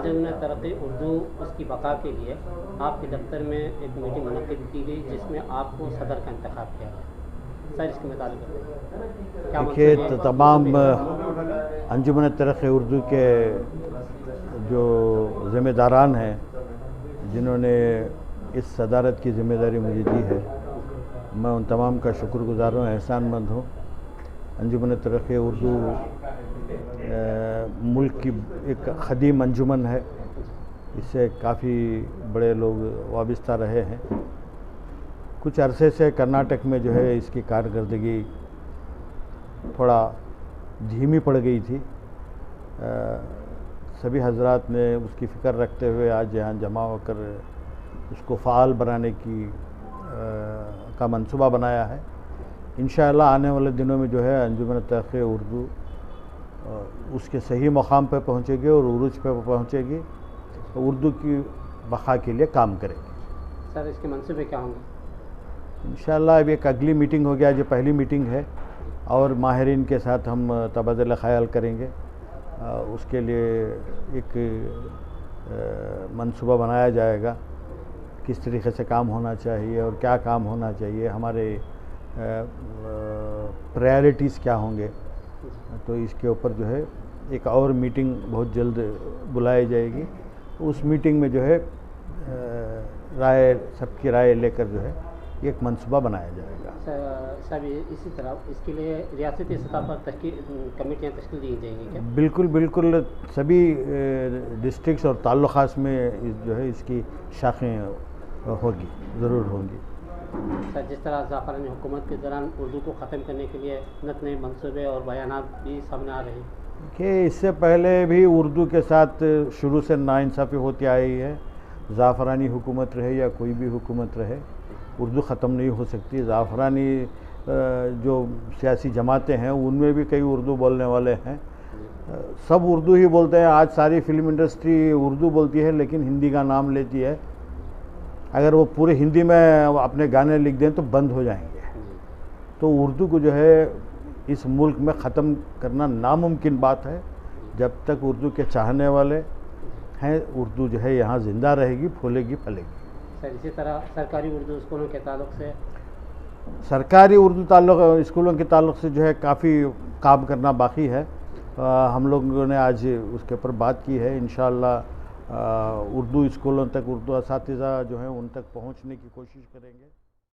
انجمن ترقی اردو اس کی بقا کے لیے آپ کے دفتر میں ایک میٹنگ منعقد کی گئی جس میں آپ کو صدر کا انتخاب کیا گیا. سر اس کے متعلق دیکھیے تمام انجمن ترقی اردو کے جو ذمہ داران ہیں جنہوں نے اس صدارت کی ذمہ داری مجھے دی ہے، میں ان تمام کا شکر گزار ہوں، احسان مند ہوں. انجمن ترقی اردو ملک کی ایک قدیم انجمن ہے، اس سے کافی بڑے لوگ وابستہ رہے ہیں. کچھ عرصے سے کرناٹک میں جو ہے اس کی کارکردگی تھوڑا دھیمی پڑ گئی تھی. سبھی حضرات نے اس کی فکر رکھتے ہوئے آج یہاں جمع ہو کر اس کو فعال بنانے کا منصوبہ بنایا ہے. انشاءاللہ آنے والے دنوں میں جو ہے انجمن ترقی اردو اس کے صحیح مقام پہ پہنچے گی اور عروج پہ پہنچے گی، اردو کی بقا کے لیے کام کرے گی. سر اس کے منصوبے کیا ہوں گے؟ انشاءاللہ اب ایک اگلی میٹنگ ہو گیا، جو پہلی میٹنگ ہے، اور ماہرین کے ساتھ ہم تبادلہ خیال کریں گے. اس کے لیے ایک منصوبہ بنایا جائے گا، کس طریقے سے کام ہونا چاہیے اور کیا کام ہونا چاہیے، ہمارے پرائرٹیز کیا ہوں گے. تو اس کے اوپر جو ہے ایک اور میٹنگ بہت جلد بلائی جائے گی. اس میٹنگ میں جو ہے سب کی رائے لے کر جو ہے ایک منصوبہ بنایا جائے گا. صاحب اسی طرح اس کے لیے ریاستی سطح پر کمیٹیاں تشکیل دی جائیں گی کیا؟ بالکل بالکل، سبھی ڈسٹرکٹس اور تعلقات میں جو ہے اس کی شاخیں ہوگی، ضرور ہوں گی. سر جس طرح زعفرانی حکومت کے دوران اردو کو ختم کرنے کے لیے نئے منصوبے اور بیانات بھی سامنے آ رہے ہیں کہ اس سے پہلے بھی اردو کے ساتھ شروع سے ناانصافی ہوتی آئی ہے. زعفرانی حکومت رہے یا کوئی بھی حکومت رہے، اردو ختم نہیں ہو سکتی. زعفرانی جو سیاسی جماعتیں ہیں ان میں بھی کئی اردو بولنے والے ہیں، سب اردو ہی بولتے ہیں. آج ساری فلم انڈسٹری اردو بولتی ہے لیکن ہندی کا نام لیتی ہے. اگر وہ پورے ہندی میں اپنے گانے لکھ دیں تو بند ہو جائیں گے. تو اردو کو جو ہے اس ملک میں ختم کرنا ناممکن بات ہے. جب تک اردو کے چاہنے والے ہیں، اردو جو ہے یہاں زندہ رہے گی، پھولے گی، پھلے گی. سر اسی طرح سرکاری اردو اسکولوں کے تعلق سے سرکاری اردو اسکولوں کے تعلق سے جو ہے کافی کام کرنا باقی ہے. ہم لوگوں نے آج اس کے اوپر بات کی ہے. انشاءاللہ اردو اسکولوں تک اردو اساتذہ جو ہیں ان تک پہنچنے کی کوشش کریں گے.